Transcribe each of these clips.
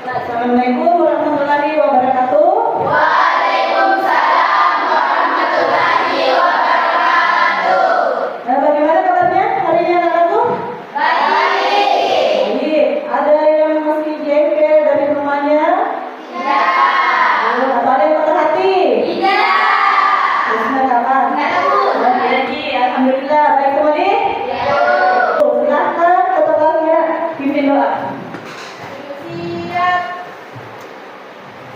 Assalamualaikum warahmatullahi wabarakatuh. Waalaikumsalam warahmatullahi wabarakatuh. Nah, bagaimana kabarnya hari ini anak-anakku? Baik. Ada yang masih jengkel dari rumahnya? Tidak. Atau ada yang patah hati? Tidak. Bismillah kapan? Tidak tahu. Alhamdulillah, baik semuanya. Silahkan ketua pimpin doa. Siap.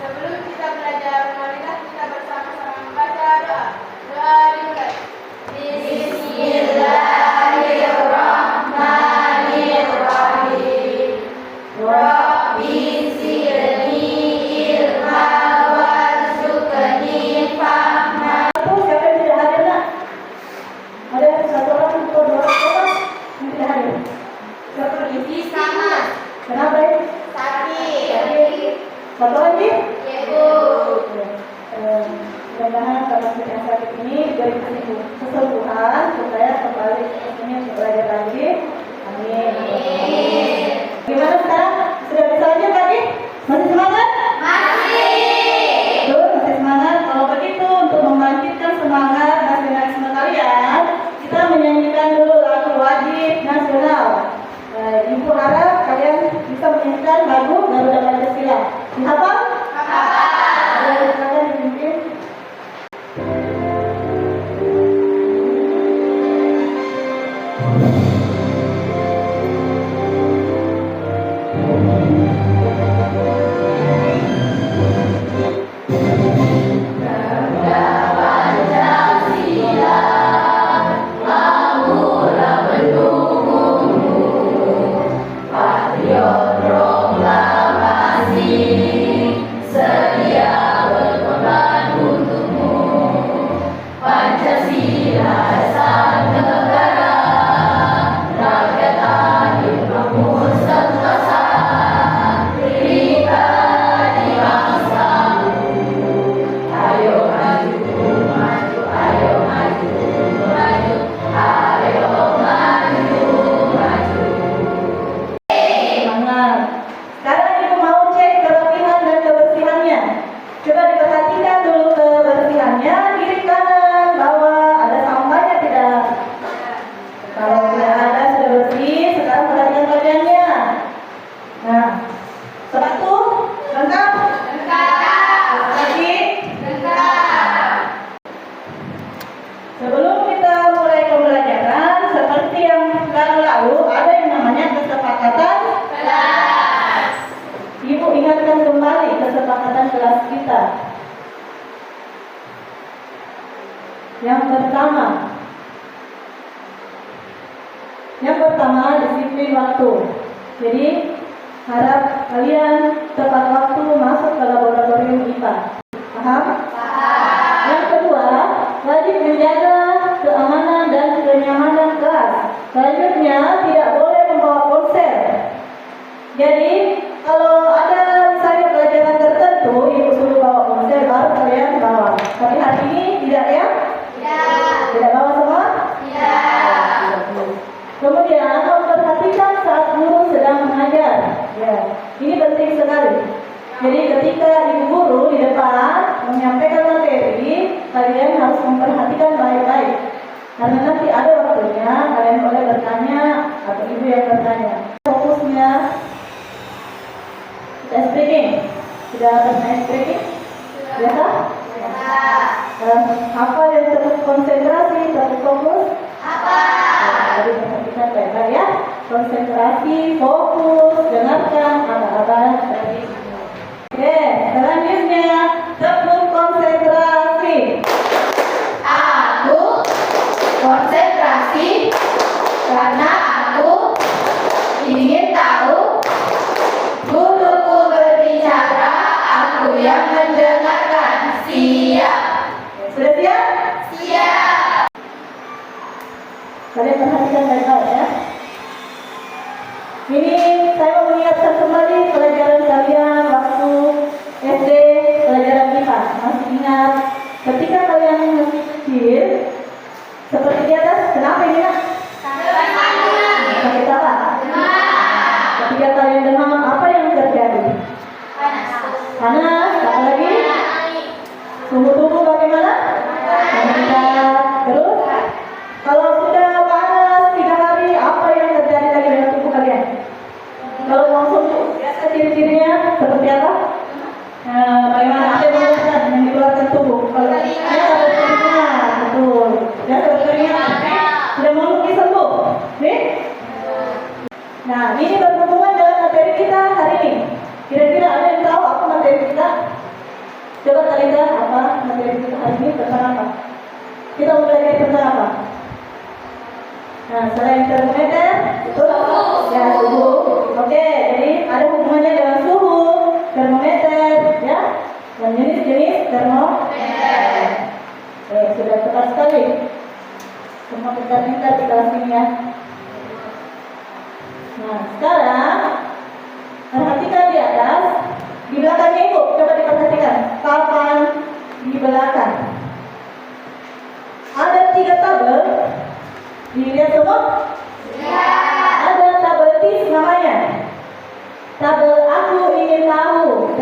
Sebelum kita belajar, marilah kita bersama-sama membaca doa. Doa dimulai. Bismillahirrahmanirrahim. Rabbi zidni ilma warzuqni fahma. Siapa yang tidak hadir, nak? Ada satu orang atau dua orang yang tidak hadir? Siapa lagi? Sama. Kenapa ya? Sakit. Satu lagi? Ibu. Mudah-mudahan karena yang sakit ini diberi kesembuhan supaya kembali ke sini untuk belajar lagi. Amin. Gimana sekarang? Sudah bisa lanjut lagi? Masih semangat? Masih. Tuh, masih semangat. Kalau begitu, untuk membangkitkan semangat nasionalisme kalian, kita menyanyikan dulu lagu wajib nasional. Ibu harap kalian bisa menyanyikan lagu Garuda Pancasila. Dihafal? Kalian dipimpin. Yang pertama, disiplin waktu. Jadi, harap kalian tepat waktu masuk ke laboratorium IPA. Paham? Paham. Yang kedua, wajib menjaga keamanan dan kenyamanan kelas. Selanjutnya, tidak boleh membawa ponsel. Jadi, kalau ada misalnya pelajaran tertentu, ibu suruh bawa ponsel, baru kalian bawa. Tapi hari ini tidak ya? Tidak. Tidak bawa semua? Tidak. Kemudian memperhatikan saat guru sedang mengajar. Ya, ini penting sekali. Jadi ketika ibu guru di depan menyampaikan materi, kalian harus memperhatikan baik-baik. Karena nanti ada waktunya kalian boleh bertanya atau ibu yang bertanya. Fokusnya test breaking. Sudah ada test breaking? Biasa? Apa yang terkonsentrasi, terfokus? Jadi perhatikan baik-baik ya. Konsentrasi, fokus, dengarkan abang-abang tadi. Oke, selanjutnya tepuk konsentrasi. Aku konsentrasi karena aku ingin tahu. Guruku berbicara, aku yang mendengarkan. Siap. Sudah siap? Siap. Kalian perhatikan baik-baik ya. Ini saya mau mengingatkan kembali pelajaran kalian waktu SD, pelajaran IPA. Masih ingat ketika kalian masih kecil, seperti di atas, kenapa ini nak? Sakit apa? Ketika kalian demam, apa yang terjadi? bagaimana apa yang dikeluarkan tubuh? Kalau berkeringat, betul. Ya berkeringat, sudah mau mungkin sembuh, oke? Nah, ini berhubungan dengan materi kita hari ini. Kira-kira ada yang tahu apa materi kita? Coba Talita, apa materi kita hari ini tentang apa? Kita mau belajar tentang apa? Nah, selain termometer, itu ya suhu. Oke, jadi ada hubungannya dengan suhu, termometer, ya, dan jenis-jenis termometer. Sudah tepat sekali. Semua pintar-pintar di kelas ini ya. Nah, sekarang perhatikan di atas, di belakangnya ibu, coba diperhatikan. Papan di belakang. Ada 3 tabel. Dilihat semua? Ya. Ada tabel TIS namanya. Tabel aku ingin tahu.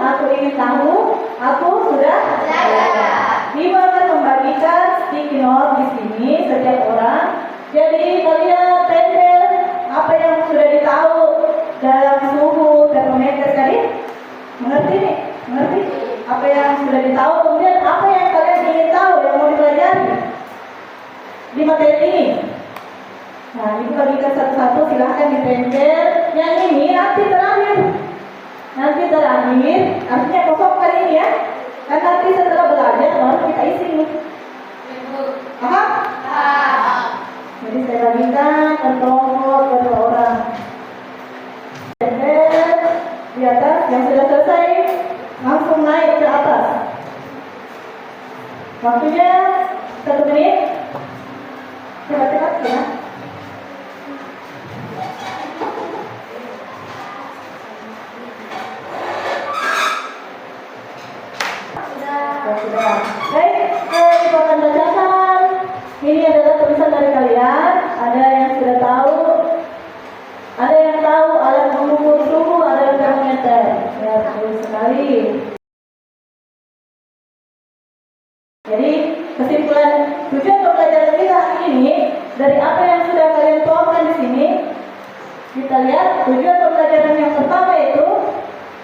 Aku ingin tahu, aku sudah belajar. Ibu akan membagikan sticky note di sini setiap orang. Jadi kalian tempel apa yang sudah ditahu dalam suhu termometer tadi. Mengerti nih? Mengerti? Apa yang sudah ditahu, kemudian apa yang kalian ingin tahu yang mau dipelajari di materi ini. Nah, ibu bagikan satu-satu, silahkan ditempel. Yang ini nanti terakhir. Artinya kosong kali ini ya. Kan nanti setelah belajar baru kita isi. Paham? Jadi saya bagikan untuk kedua orang. Tempel di atas, yang sudah selesai langsung naik ke atas. Waktunya 1 menit. Cepat-cepat ya. Sudah. Baik, ibu akan bacakan. Ini adalah tulisan dari kalian. Ada yang sudah tahu. Ada yang tahu alat mengukur suhu, ada termometer. Ya, betul sekali. Jadi, kesimpulan tujuan pembelajaran kita hari ini dari apa yang sudah kalian tuangkan di sini, kita lihat tujuan pembelajaran yang pertama itu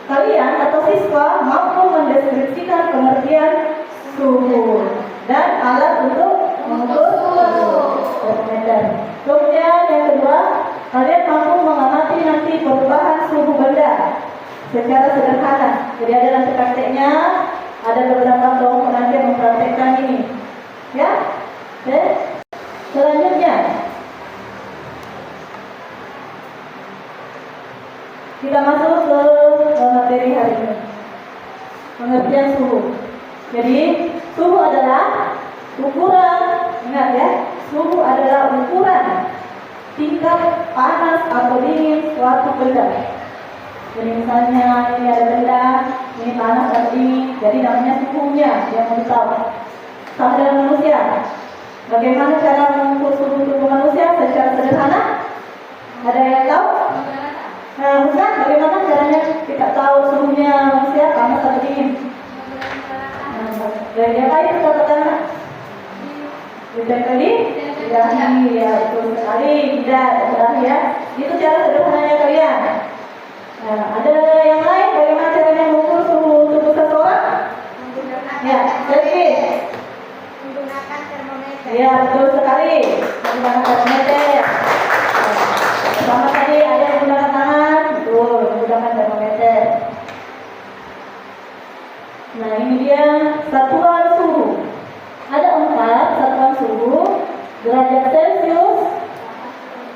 kalian atau siswa mampu mendeskripsikan pengertian suhu dan alat untuk mengukur suhu termometer. Kemudian yang kedua, kalian mampu mengamati nanti perubahan suhu benda secara sederhana. Jadi ada nanti prakteknya, ada beberapa kelompok nanti yang mempraktekkan ini. Ya, oke. Selanjutnya kita masuk ke materi hari ini. Pengertian suhu. Jadi suhu adalah ukuran, ingat ya, suhu adalah ukuran tingkat panas atau dingin suatu benda. Jadi misalnya ini ada benda, ini panas atau dingin, jadi namanya suhunya yang mau tahu. Sama dengan manusia. Bagaimana cara mengukur suhu tubuh manusia secara sederhana? Ada yang tahu? Nah, Ustaz, bagaimana caranya kita tahu suhunya manusia panas atau dingin? Dari apa itu catatan? Ditempeli? Dahi, ya betul sekali. Tidak, dahi ya. Itu cara sederhananya kalian. Nah, ada yang lain bagaimana caranya mengukur suhu tubuh seseorang? Ya, jadi Menggunakan termometer. ya betul sekali. Menggunakan termometer. Pertama tadi ada yang menggunakan tangan, betul, menggunakan termometer. Nah, ini dia satuan suhu. Ada 4 satuan suhu: derajat Celcius,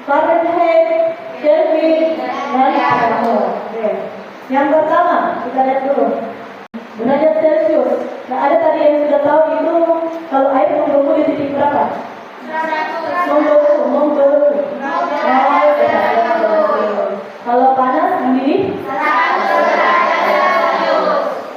Fahrenheit, Kelvin, dan Fahrenheit. Oke. Yang pertama kita lihat dulu derajat Celcius. Nah, ada tadi yang sudah tahu itu kalau air membeku di titik berapa? Membeku. Kalau panas mendidih?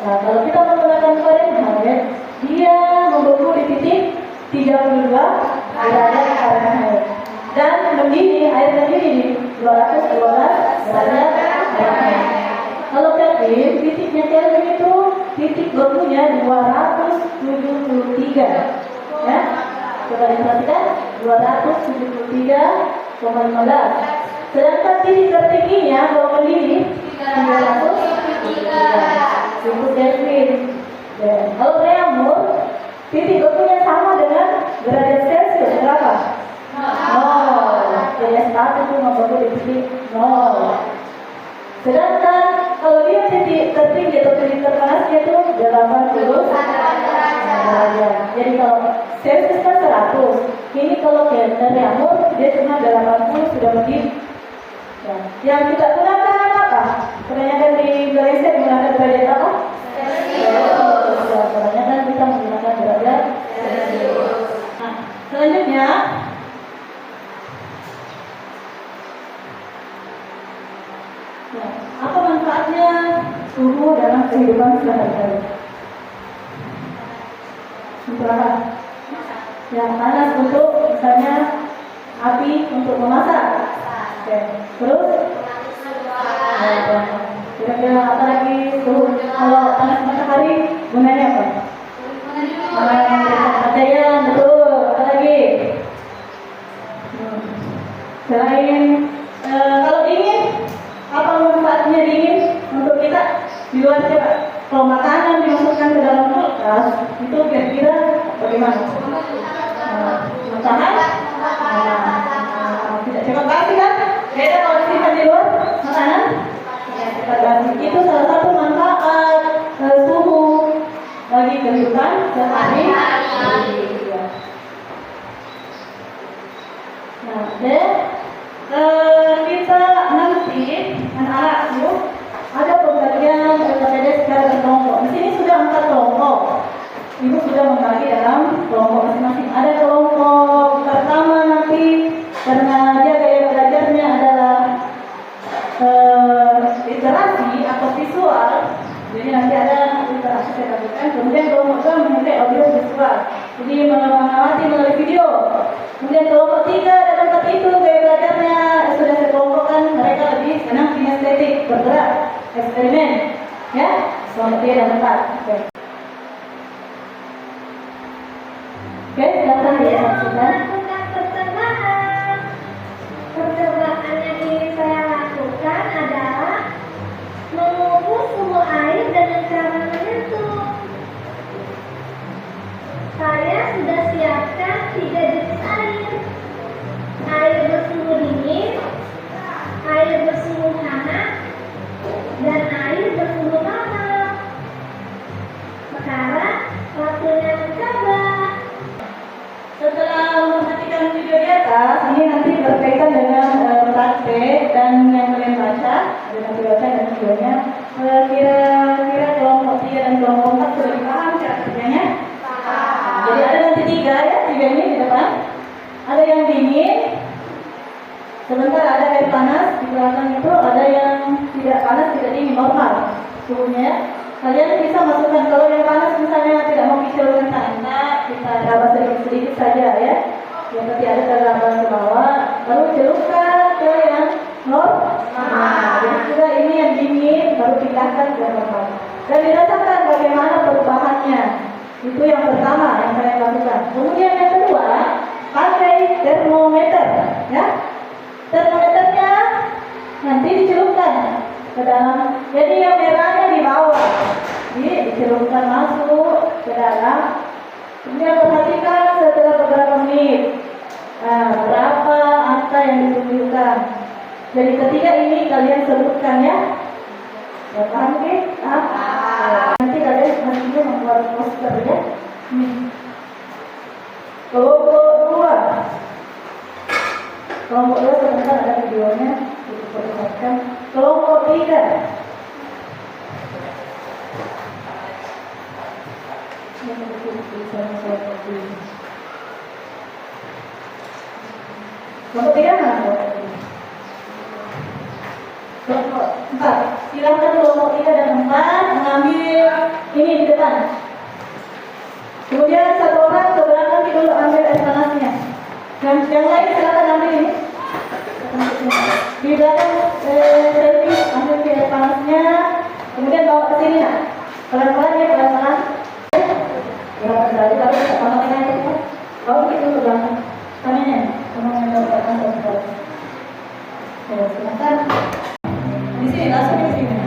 Nah, kalau kita menggunakan Fahrenheit, dia membeku di titik 32 derajat Fahrenheit. Dan mendidih, air mendidih di 212 derajat Fahrenheit. Kalau Kelvin, titiknya Kelvin itu titik bekunya 273. Ya, coba diperhatikan 273,15. Sedangkan titik tertingginya kalau mendidih Cukup Kelvin. Ya. Kalau reaumur, titik bekunya sama dengan derajat Celcius berapa? 0. Jadi S1 itu membeku di titik 0. Sedangkan kalau dia titik tertinggi atau titik terpanasnya itu 80 derajat. Jadi kalau Celcius kan 100. Ini kalau reaumur dia cuma 80 sudah begini. Ya. Yang kita gunakan apa? Kebanyakan di Indonesia menggunakan derajat apa? Celcius. Ya, kebanyakan kita menggunakan derajat Celcius. Nah, selanjutnya ya, apa manfaatnya suhu dalam kehidupan sehari-hari? Untuk apa? Yang panas untuk misalnya api untuk memasak. Oke. Terus? Kira-kira apa lagi suhu? Kalau panas matahari gunanya apa? Cahaya, betul. Apa lagi? Selain kalau dingin, apa manfaatnya dingin untuk kita di luar coba? Kalau makanan dimasukkan ke dalam kulkas, itu kira-kira bagaimana? Matahari? Tidak cepat basi kan? Beda kalau disimpan di luar makanan. Cepat basi. Itu salah satu manfaat suhu bagi kehidupan sehari-hari. Nah, dan kita nanti anak-anak yuk ada pembagian KPD secara berkelompok. Di sini sudah 4 kelompok. Ibu sudah membagi dalam kelompok masing-masing. Ada kelompok pertama nanti karena dia gaya belajarnya adalah literasi atau visual. Jadi nanti ada literasi saya katakan. Kemudian kelompok 2 memakai audio visual. Jadi mengamati melalui video. Kemudian kelompok 3 dan 4 itu gaya belajarnya sudah saya kelompokkan. Mereka lebih senang kinestetik, bergerak, eksperimen, ya. Kelompok 3 dan 4. Oke, silakan disaksikan. Tentang percobaan. Percobaan yang ingin saya lakukan adalah mengukur suhu air dengan cara menyentuh. Saya sudah siapkan 3 jenis air. Air bersuhu dingin, air bersuhu hangat, dan air bersuhu normal. Sekarang waktunya mencoba. Setelah memperhatikan video di atas, ini nanti berkaitan dengan praktek dan yang kalian baca, ada nanti baca dan videonya. Kira-kira kelompok 3 dan kelompok 4 sudah dipaham cara kerjanya? Jadi ada nanti 3 ya, 3 ini di depan. Ada yang dingin, sebentar ada air panas di belakang itu, ada yang tidak panas, tidak dingin, normal suhunya. Kalian bisa masukkan, kalau yang panas misalnya tidak mau kecilkan tangan, kita rabas sedikit saja ya. Yang nanti ada terabas ke bawah, lalu celupkan ke yang normal. Jadi sudah ini yang dingin, baru pindahkan ke normal. Dan dirasakan bagaimana perubahannya. Itu yang pertama yang kalian lakukan. Kemudian yang kedua, pakai termometer, ya. Termometernya nanti dicelupkan ke dalam. Jadi yang merahnya di bawah, dicelupkan masuk ke dalam. Kemudian perhatikan setelah beberapa menit, berapa angka yang ditunjukkan. Jadi ketiga ini kalian sebutkan ya. Ya paham ke? Nanti kalian nantinya membuat poster ya. Kelompok 2. Kelompok 2 sebentar ada videonya, kita perlihatkan. Kelompok 3. Kelompok 3 mana? Kelompok 4. Silakan kelompok 3 dan 4 mengambil ini di depan. Kemudian satu orang ke belakang dulu ambil air panasnya. Yang lain silakan ambil ini. Di belakang selfie ambil air panasnya. Kemudian bawa ke sini nak. Pelan-pelan ya, pelan-pelan. Berapa kali kalau kita pakai air itu? Bawa gitu ke belakang. Tangannya, tangannya ke belakang. Silakan. Di sini langsung di sini.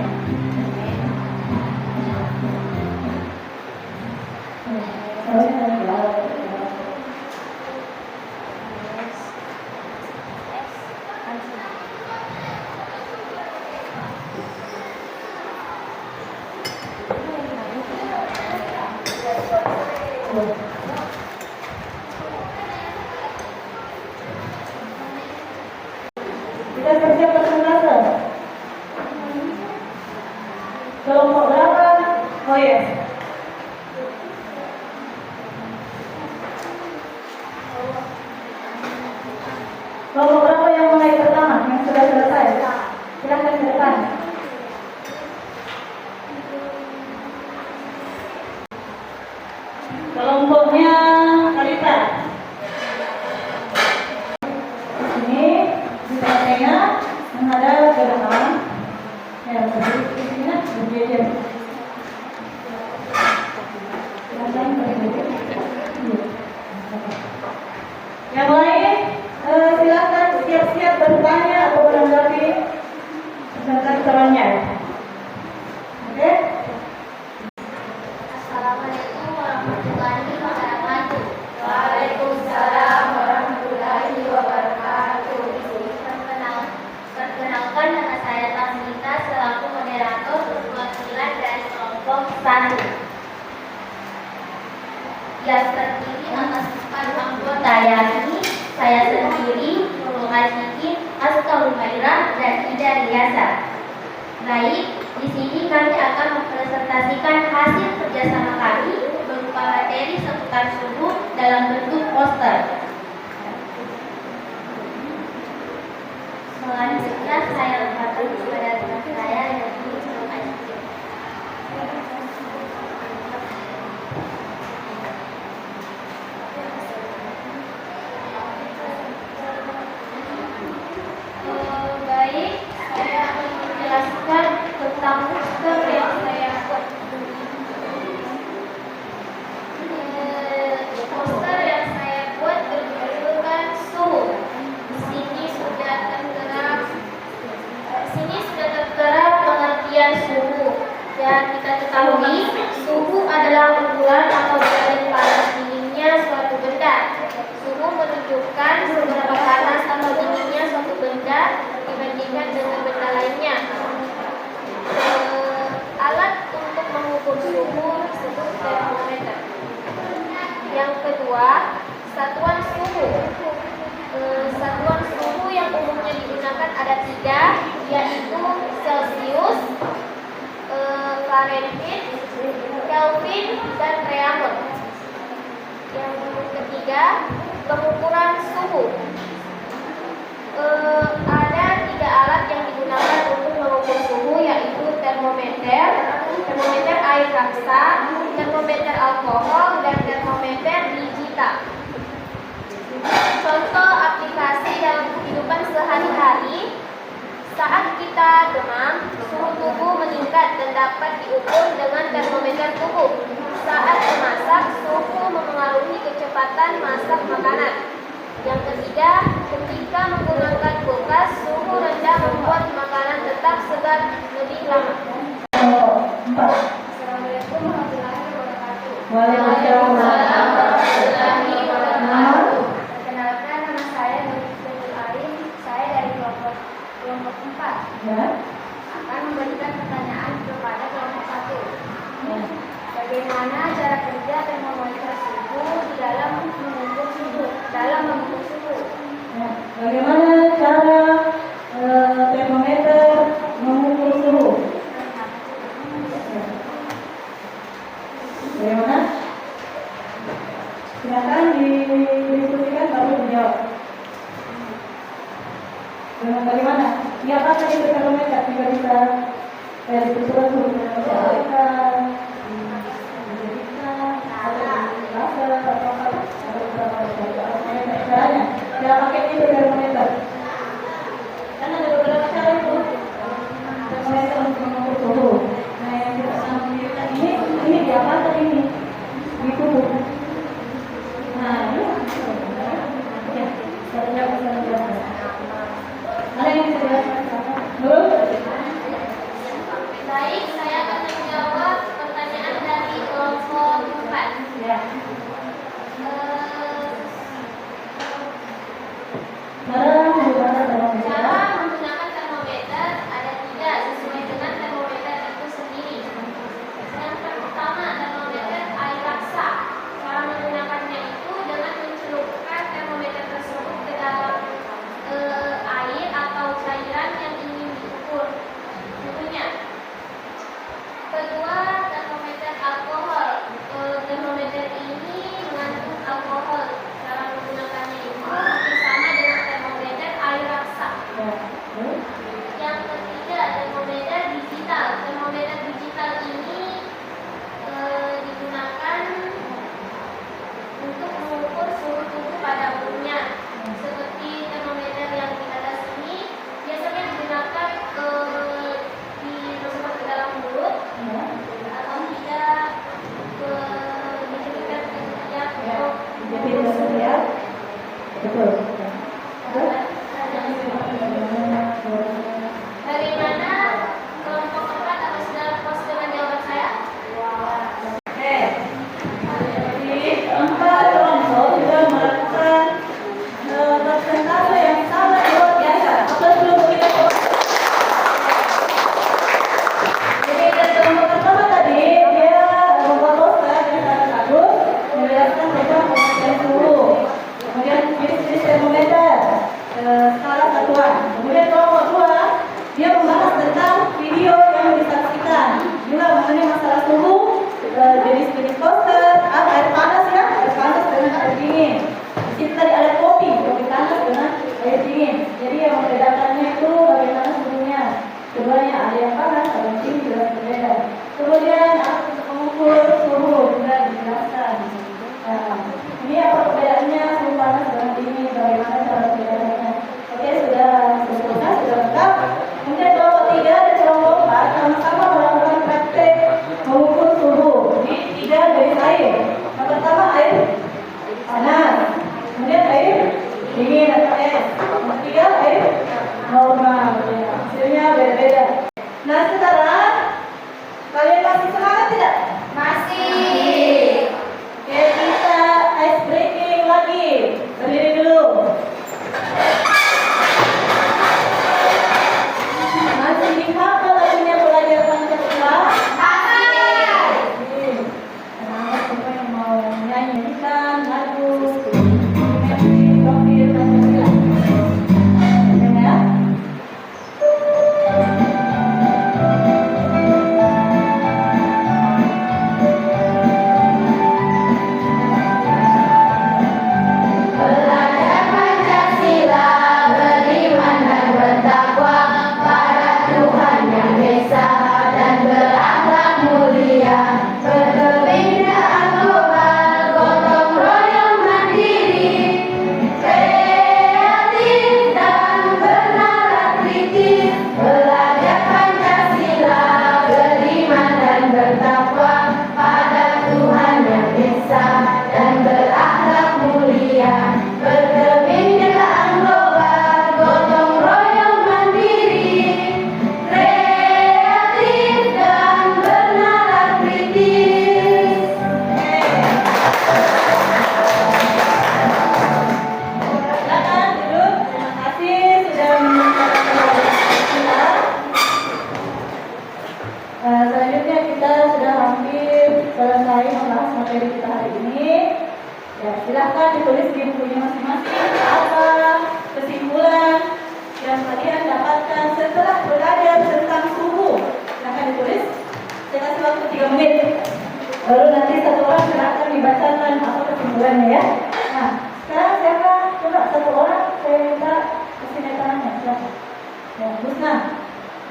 Ya, berdiri di sini nah, berjejer. Silakan berdiri. Iya. Yang lain, silakan siap-siap bertanya atau menanggapi tentang temannya. Oke? Assalamualaikum warahmatullahi wabarakatuh. Waalaikumsalam warahmatullahi wabarakatuh. Perkenalkan, nama saya Tasmita selaku moderator perwakilan dari kelompok 1 yang terdiri atas 4 anggota, yakni saya sendiri, Nurul Azikin, Aska Humairah, dan Ida Riasa. Baik, di sini kami akan mempresentasikan hasil kerjasama kami berupa materi seputar suhu dalam bentuk poster. Selanjutnya saya lihatkan kepada teman saya yaitu Nurul Azikin. Baik, saya akan menjelaskan tentang poster yang saya buat. Poster yang saya buat berjudulkan suhu. Di sini sudah tertera pengertian suhu. Dan kita ketahui suhu adalah ukuran atau dari panas dinginnya suatu benda. Suhu menunjukkan seberapa panas atau dinginnya suatu benda dibandingkan dengan benda lainnya. Alat untuk mengukur suhu disebut termometer. Yang kedua, satuan suhu. Satuan suhu yang umumnya digunakan ada 3, yaitu Celsius, Fahrenheit, Kelvin, dan Reaumur. Yang ketiga, pengukuran suhu. Ada 3 alat yang digunakan untuk mengukur suhu, yaitu termometer air raksa, termometer alkohol, dan termometer digital. Contoh aplikasi dalam kehidupan sehari-hari: saat kita demam, suhu tubuh meningkat dan dapat diukur dengan termometer tubuh. Saat memasak, suhu memengaruhi kecepatan masak makanan. Yang ketiga, ketika menggunakan kulkas, suhu rendah membuat makanan tetap segar lebih lama. Assalamualaikum warahmatullahi wabarakatuh. Waalaikumsalam warahmatullahi wabarakatuh. Perkenalkan, nama saya Nurul Arin, saya dari kelompok 4. Ya. Akan memberikan pertanyaan kepada kelompok 1. Ya. Bagaimana cara kerja termometer suhu di dalam mengukur suhu? Ya. Bagaimana cara termometer mengukur suhu? Ya. Bagaimana? Silakan didiskusikan baru menjawab. Bagaimana? Ini apa tadi termometer? Jika bisa diskusikan suhu cara pakainya termometer. Nah sekarang kalian masih semangat tidak? Masih. Oke, kita ice breaking lagi. Berdiri dulu. Masih dihafal lagunya Pelajar Pancasila? Kenapa siapa yang mau nyanyikan lagu Profil Pancasila? Ya? Belajar Pancasila, beriman dan bertakwa pada Tuhan Yang Esa dan berakhlak mulia, berkebudayaan global, gotong royong mandiri, kreatif dan bernalar kritis. Belajar Pancasila, beriman dan bertakwa pada Tuhan Yang Esa dan berakhlak mulia, berkebudayaan global, gotong royong mandiri, kreatif dan bernalar kritis. Silakan duduk. Terima kasih sudah mendengarkan Pancasila. Selanjutnya kita sudah hampir selesai membahas materi kita hari ini. Ya, silahkan ditulis di bukunya masing-masing apa kesimpulan yang kalian dapatkan setelah belajar tentang suhu. Silahkan ditulis. Saya kasih waktu 3 menit. Baru nanti satu orang silahkan dibacakan apa kesimpulannya ya. Nah, sekarang siapa? Coba satu orang saya minta kasih tangannya. Silahkan. Ya, Busna.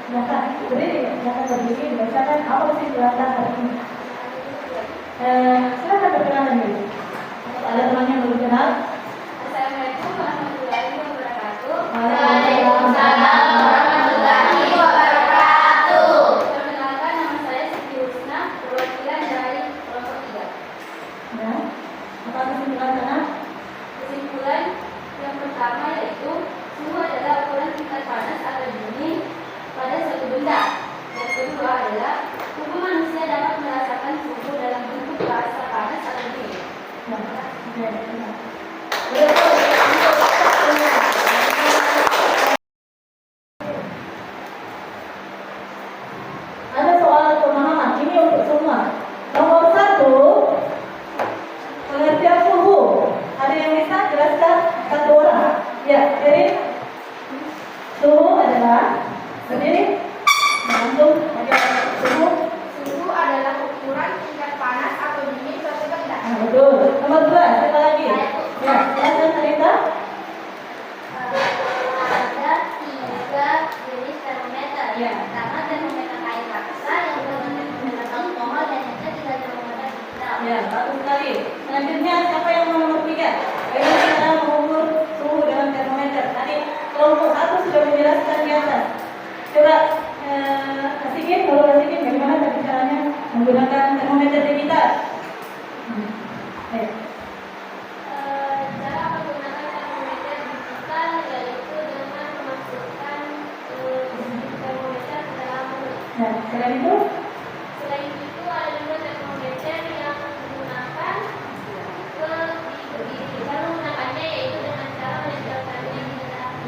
Silahkan. Silahkan berdiri dibacakan apa kesimpulan hari ini. Silahkan perkenalan dulu. Ada teman yang belum kenal? Assalamualaikum warahmatullahi wabarakatuh. Waalaikumsalam warahmatullahi wabarakatuh. Perkenalkan, nama saya Siti Husna, perwakilan dari kelompok 3. Ya. Apa kesimpulan sana? Kesimpulan yang pertama yaitu suhu adalah ukuran tingkat panas atau dingin pada suatu benda. Yang kedua adalah tubuh manusia dapat merasakan suhu dalam bentuk rasa panas atau dingin. Ya. Oke. Ada soal pemahaman ini untuk semua. Nomor 1, pengertian suhu. Ada yang bisa jelaskan satu orang? Ya, jadi suhu adalah berdiri. Langsung aja suhu. Suhu adalah ukuran tingkat panas atau dingin suatu benda. Nah, betul. Nomor 2, siapa lagi? Ya, silakan cerita. Ada 3 jenis termometer. Ya. Pertama termometer air paksa, yang kedua termometer alkohol, dan yang ketiga termometer digital. Ya, bagus sekali. Selanjutnya siapa yang mau nomor 3? Bagaimana kita mengukur suhu dengan termometer? Tadi kelompok 1 sudah menjelaskan di atas. Coba Asikin, kalau Asikin bagaimana tadi caranya menggunakan termometer digital? Ayo. Cara menggunakan termometer digital yaitu dengan memasukkan termometer ke dalam mulut. Nah, selain itu, Selain itu ada juga termometer yang menggunakan cara menggunakannya yaitu dengan cara menempelkannya di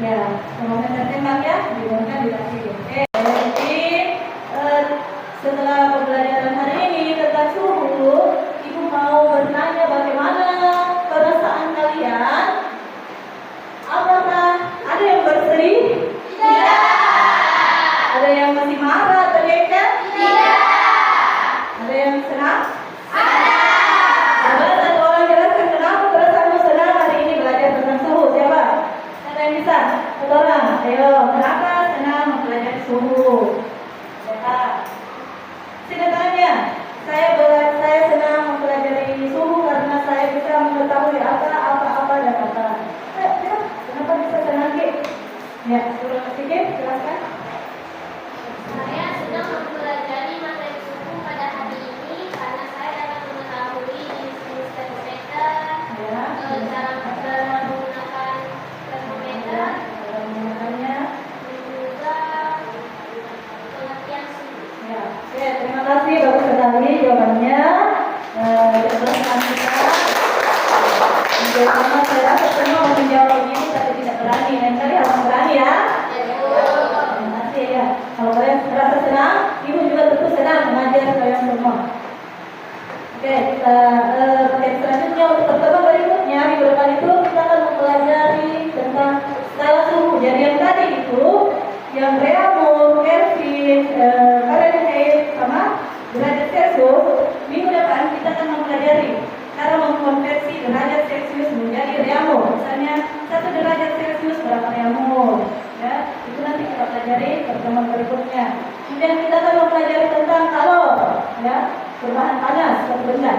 dalam. ya, termometer tembak ya, digunakan di kaki. Oke, jadi setelah pembelajaran hari ini tentang suhu, Ibu mau bertanya bagaimana perasaan kalian? Apakah ada yang bersedih? Tidak. Ada yang masih marah atau jengkel? Tidak. Ada yang senang? Ada. Coba satu orang jelaskan kenapa perasaanmu senang hari ini belajar tentang suhu. Siapa? Siapa yang bisa? Satu orang. Ayo, kenapa senang mempelajari suhu? Siapa? Sini tangannya. Saya senang mempelajari suhu karena saya bisa mengetahui apa dan apa. Ayo, kenapa bisa senang, Ki? Ya, suruh sedikit jelaskan. Saya sedang mempelajari materi suhu pada hari ini karena saya dapat mengetahui jenis-jenis termometer, Ya, cara menggunakan termometer, menggunakannya. dan juga pengertian jawabannya. Teman kita. Sama saya rasa semua mau menjawab ini tapi tidak berani. Lain kali harus berani ya. Terima kasih ya. Kalau kalian merasa senang, ibu juga tentu senang mengajar kalian semua. Oke, kita yang selanjutnya untuk pertemuan berikutnya minggu depan itu kita akan mempelajari tentang skala suhu. Jadi yang tadi itu, yang Reaumur, Kelvin, Fahrenheit sama derajat Celcius, minggu depan kita akan mempelajari cara mengkonversi derajat Celcius menjadi Reaumur. Misalnya 1 derajat Celcius berapa Reaumur? Ya, itu nanti kita pelajari pertemuan berikutnya. Kemudian kita akan mempelajari tentang kalor, ya, berbahan panas suatu benda.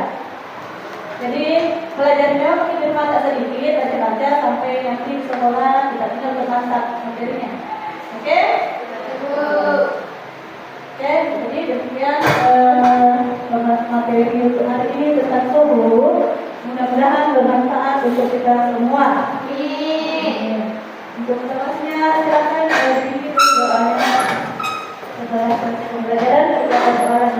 Jadi pelajarannya mungkin bermanfaat sedikit, baca-baca sampai nanti di sekolah kita tinggal bermanfaat materinya. Oke? Oke, jadi demikian materi untuk hari ini tentang suhu. Mudah-mudahan bermanfaat untuk kita semua. Untuk seterusnya silakan dipimpin doanya. Setelah pembelajaran kita akan